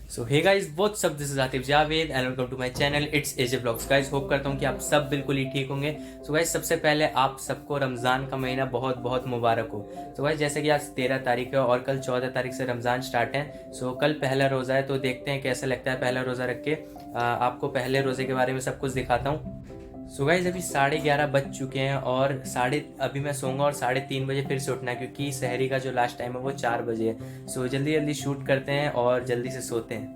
So hey guys what's up, this is Atif Javed and welcome to my channel it's AJ blogs. Guys hope करता हूँ कि आप सब बिल्कुल ही ठीक होंगे। सो गाइस सबसे पहले आप सबको रमज़ान का महीना बहुत बहुत मुबारक हो। सो गाइस जैसे कि आज 13 तारीख है और कल 14 तारीख से रमज़ान स्टार्ट है। सो कल पहला रोज़ा है, तो देखते हैं कैसा लगता है पहला रोज़ा रख के। आपको पहले रोज़े के बारे में सब कुछ दिखाता हूँ। सो गाइस अभी 11:30 बज चुके हैं और अभी मैं सोऊंगा और 3:30 बजे फिर से उठना है, क्योंकि सहरी का जो लास्ट टाइम है वो 4 बजे है। सो जल्दी जल्दी शूट करते हैं और जल्दी से सोते हैं।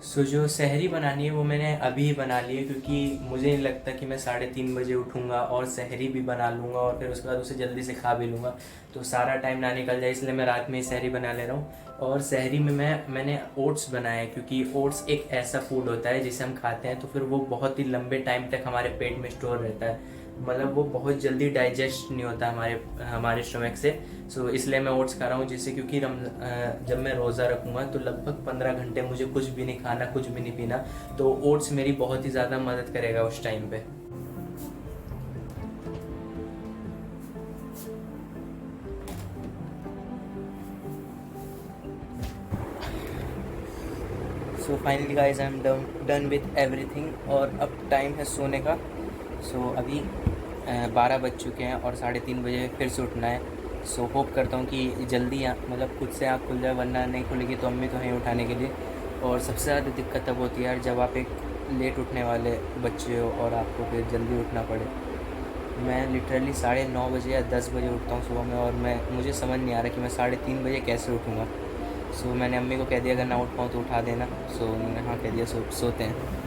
सो जो सहरी बनानी है वो मैंने अभी ही बना ली है, क्योंकि मुझे नहीं लगता कि मैं 3:30 बजे उठूँगा और सहरी भी बना लूँगा और फिर उसके बाद उसे जल्दी से खा भी लूँगा, तो सारा टाइम ना निकल जाए। इसलिए मैं रात में ही सहरी बना ले रहा हूँ। और सहरी में मैंने ओट्स बनाया है, क्योंकि ओट्स एक ऐसा फूड होता है जिसे हम खाते हैं तो फिर वो बहुत ही लंबे टाइम तक हमारे पेट में स्टोर रहता है। मतलब वो बहुत जल्दी डाइजेस्ट नहीं होता हमारे हमारे स्टमक से। सो इसलिए मैं ओट्स खा रहा हूँ, जिससे क्योंकि जब मैं रोज़ा रखूँगा तो लगभग 15 घंटे मुझे कुछ भी नहीं खाना, कुछ भी नहीं पीना, तो ओट्स मेरी बहुत ही ज़्यादा मदद करेगा उस टाइम पे। So finally guys I am done with everything और अब टाइम है सोने का। सो अभी 12 बज चुके हैं और 3:30 बजे फिर से उठना है। सो होप करता हूँ कि जल्दी मतलब खुद से आँख खुल जाए, वरना नहीं खुलेगी तो अम्मी तो हैं उठाने के लिए। और सबसे ज़्यादा दिक्कत तब होती है यार जब आप एक लेट उठने वाले बच्चे हो और आपको फिर जल्दी उठना पड़े। मैं लिटरली 9:30 या 10 बजे उठता हूँ सुबह में, और मुझे समझ नहीं आ रहा कि मैं 3:30 बजे कैसे उठूँगा। सो मैंने अम्मी को कह दिया अगर ना उठ पाऊँ तो उठा देना। सो उन्होंने हाँ कह दिया। सोते हैं।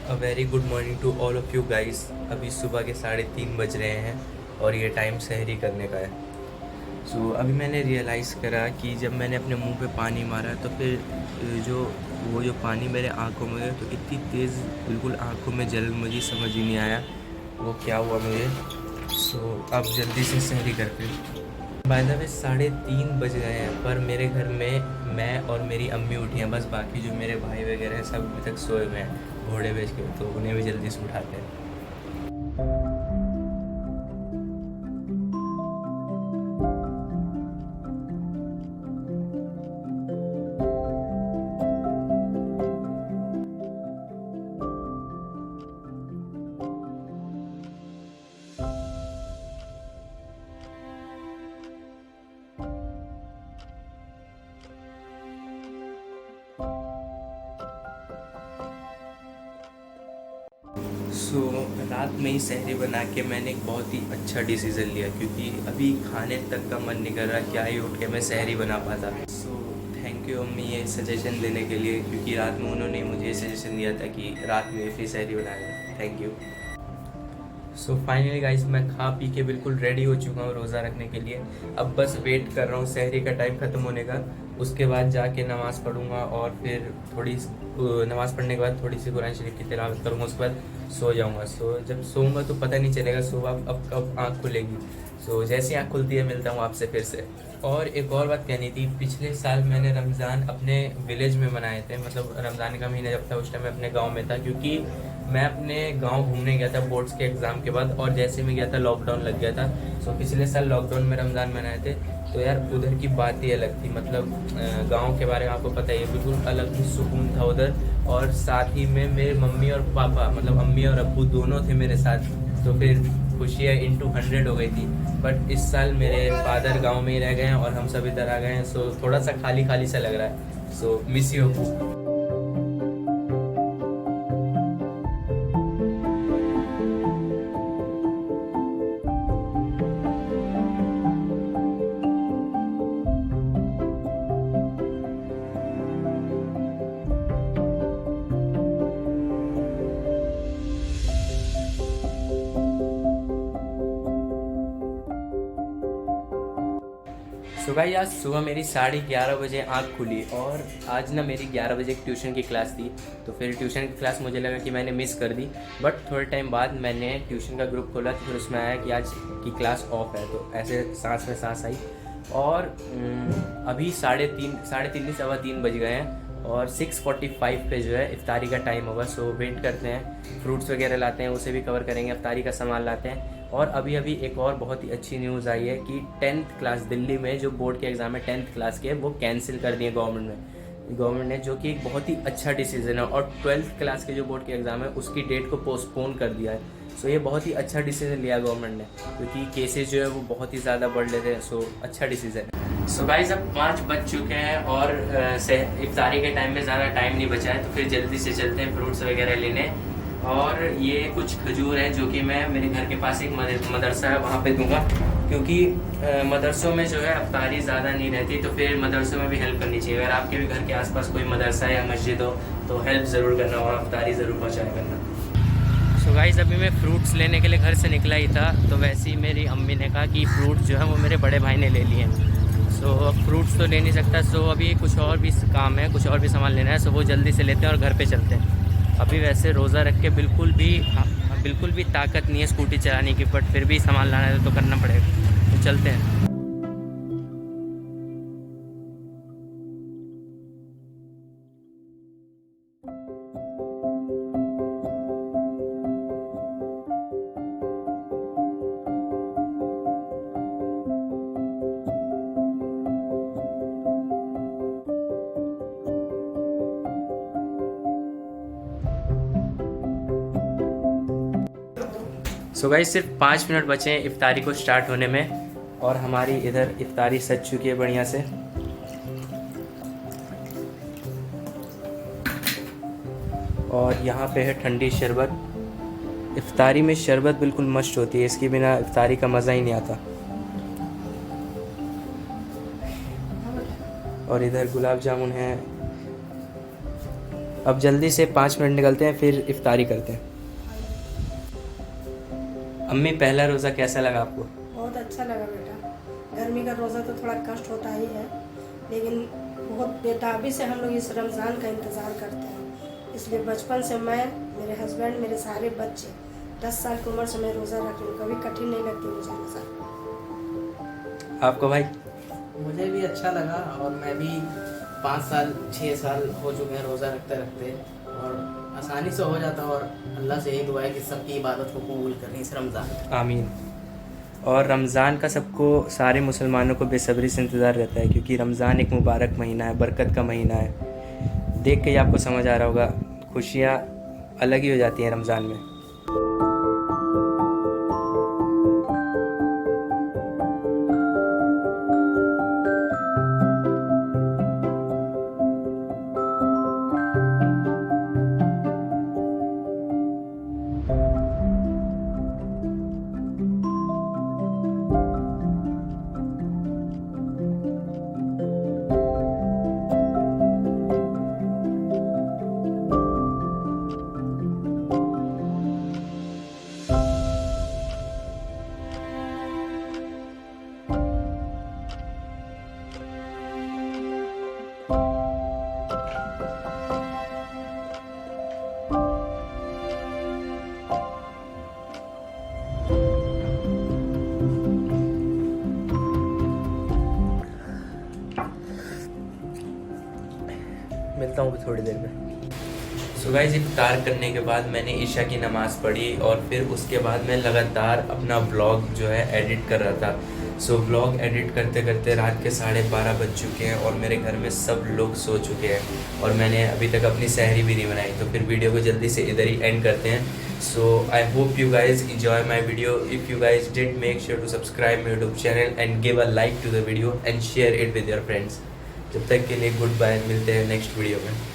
A very good morning to all of you guys. अभी सुबह के 3:30 बज रहे हैं और ये टाइम सहरी करने का है। सो अभी मैंने रियलाइज़ करा कि जब मैंने अपने मुंह पे पानी मारा तो फिर जो पानी मेरे आँखों में गया तो इतनी तेज़ बिल्कुल आँखों में जलन, मुझे समझ ही नहीं आया वो क्या हुआ मुझे। सो अब जल्दी से सहरी करके बाय द वे 3:30 बज गए हैं, पर मेरे घर में मैं और मेरी अम्मी उठी हैं बस। बाकी जो मेरे भाई वगैरह हैं सब अभी तक सोए हुए हैं घोड़े बेच के, तो उन्हें भी जल्दी से उठाते हैं। सो रात में ही सहरी बना के मैंने एक बहुत ही अच्छा डिसीज़न लिया, क्योंकि अभी खाने तक का मन नहीं कर रहा, क्या ही उठ के मैं सहरी बना पाता। सो थैंक यू अम्मी ये सजेशन देने के लिए, क्योंकि रात में उन्होंने मुझे ये सजेशन दिया था कि रात में फिर सहरी बनाएगा। Thank you. So finally guys मैं खा पी के बिल्कुल रेडी हो चुका हूँ रोज़ा रखने के लिए। अब बस वेट कर रहा हूँ सहरी का टाइम ख़त्म होने का, उसके बाद जाके नमाज़ पढ़ूँगा और फिर नमाज़ पढ़ने के बाद थोड़ी सी कुरान शरीफ की तिलावत करूँगा, उसके बाद सो जाऊँगा। सो जब सोऊंगा तो पता नहीं चलेगा सुबह अब कब आँख खुलेगी। सो जैसी आँख खुलती है मिलता हूँ आपसे फिर से। और एक और बात कहनी थी, पिछले साल मैंने रमज़ान अपने विलेज में मनाए थे, मतलब रमज़ान का महीना जब था उस टाइम मैं अपने गांव में था, क्योंकि मैं अपने गांव घूमने गया था बोर्ड्स के एग्ज़ाम के बाद, और जैसे मैं गया था लॉकडाउन लग गया था। सो पिछले साल लॉकडाउन में रमज़ान मनाए थे, तो यार उधर की बात ही अलग थी। मतलब गांव के बारे में आपको पता ही है, बिल्कुल अलग ही सुकून था उधर। और साथ ही में मेरे मम्मी और पापा, मतलब अम्मी और अब्बू दोनों थे मेरे साथ, तो फिर खुशियाँ इंटू 100 हो गई थी। बट इस साल मेरे फादर गांव में ही रह गए हैं और हम सब इधर आ गए हैं, सो थोड़ा सा खाली खाली सा लग रहा है। सो मिस यू अब्बू। सो गाइस आज सुबह मेरी 11:30 बजे आँख खुली, और आज ना मेरी 11 बजे एक ट्यूशन की क्लास थी। तो फिर ट्यूशन की क्लास मुझे लगा कि मैंने मिस कर दी, बट थोड़े टाइम बाद मैंने ट्यूशन का ग्रुप खोला तो फिर उसमें आया कि आज की क्लास ऑफ है। तो ऐसे सांस में सांस आई, और अभी साढ़े तीन नहीं 3:15 बज गए हैं, और 6:45 पे जो है इफ्तारी का टाइम होगा। सो वेट करते हैं, फ्रूट्स वगैरह लाते हैं, उसे भी कवर करेंगे, इफ्तारी का सामान लाते हैं। और अभी अभी एक और बहुत ही अच्छी न्यूज़ आई है कि 10th क्लास दिल्ली में जो बोर्ड के एग्ज़ाम है 10th क्लास के, वो कैंसिल कर दिए गवर्नमेंट ने, जो कि एक बहुत ही अच्छा डिसीजन है। और 12th क्लास के जो बोर्ड के एग्ज़ाम है उसकी डेट को पोस्टपोन कर दिया है। सो ये बहुत ही अच्छा डिसीजन लिया गवर्नमेंट ने, क्योंकि केसेस जो है वो बहुत ही ज़्यादा बढ़ रहे थे। सो अच्छा डिसीजन है। सो गाइस अब 5 बज चुके हैं, और इफ्तारी के टाइम में ज़्यादा टाइम नहीं बचा है, तो फिर जल्दी से चलते हैं फ्रूट्स वगैरह लेने। और ये कुछ खजूर हैं जो कि मैं मेरे घर के पास एक मदरसा है वहाँ पे दूंगा, क्योंकि मदरसों में जो है अफ्तारी ज़्यादा नहीं रहती, तो फिर मदरसों में भी हेल्प करनी चाहिए। अगर आपके भी घर के आसपास कोई मदरसा या मस्जिद हो तो हेल्प ज़रूर करना, वहाँ अफ्तारी ज़रूर पहुँचाया करना। सो गाइस अभी मैं फ्रूट्स लेने के लिए घर से निकला ही था, तो वैसे ही मेरी अम्मी ने कहा कि फ्रूट्स जो है वो मेरे बड़े भाई ने ले लिए हैं। सो अब फ्रूट्स तो ले नहीं सकता, सो अभी कुछ और भी काम है, कुछ और भी सामान लेना है, सो वो जल्दी से लेते हैं और घर पे चलते हैं। अभी वैसे रोज़ा रख के बिल्कुल भी ताकत नहीं है स्कूटी चलाने की, बट फिर भी सामान लाना है तो करना पड़ेगा, तो चलते हैं। सो गाइस सिर्फ 5 मिनट बचे हैं इफ्तारी को स्टार्ट होने में, और हमारी इधर इफ्तारी सज चुकी है बढ़िया से। और यहाँ पे है ठंडी शरबत। इफ्तारी में शरबत बिल्कुल मस्त होती है, इसके बिना इफ्तारी का मज़ा ही नहीं आता। और इधर गुलाब जामुन है। अब जल्दी से 5 मिनट निकलते हैं, फिर इफ्तारी करते हैं। अम्मी पहला रोज़ा कैसा लगा आपको? बहुत अच्छा लगा बेटा। गर्मी का रोज़ा तो थोड़ा कष्ट होता ही है, लेकिन बहुत बेताबी से हम लोग इस रमज़ान का इंतज़ार करते हैं। इसलिए बचपन से मैं, मेरे हस्बैंड, मेरे सारे बच्चे 10 साल की उम्र से मैं रोज़ा रख रही हूँ। कभी कठिन नहीं लगती मुझे रोज़ा। आपको भाई? मुझे भी अच्छा लगा, और मैं भी 5 साल 6 साल हो चुके हैं रोज़ा रखते रखते, और आसानी से हो जाता है। और अल्लाह से यही दुआ है कि सबकी इबादत को कबूल करें इस रमज़ान। आमीन। और रमज़ान का सबको, सारे मुसलमानों को बेसब्री से इंतज़ार रहता है, क्योंकि रमज़ान एक मुबारक महीना है, बरकत का महीना है। देख के ही आपको समझ आ रहा होगा, खुशियाँ अलग ही हो जाती हैं रमज़ान में। मिलता हूँ थोड़ी देर में। सो गाइस इफ्तार करने के बाद मैंने ईशा की नमाज़ पढ़ी और फिर उसके बाद मैं लगातार अपना व्लॉग जो है एडिट कर रहा था। सो व्लॉग एडिट करते करते रात के 12:30 बज चुके हैं और मेरे घर में सब लोग सो चुके हैं और मैंने अभी तक अपनी सहरी भी नहीं बनाई। तो फिर वीडियो को जल्दी से इधर ही एंड करते हैं। So I hope you guys enjoy my video. If you guys did, make sure to subscribe my YouTube channel and give a like to the video and share it with your friends. जब तक के लिए good bye, मिलते हैं next video में।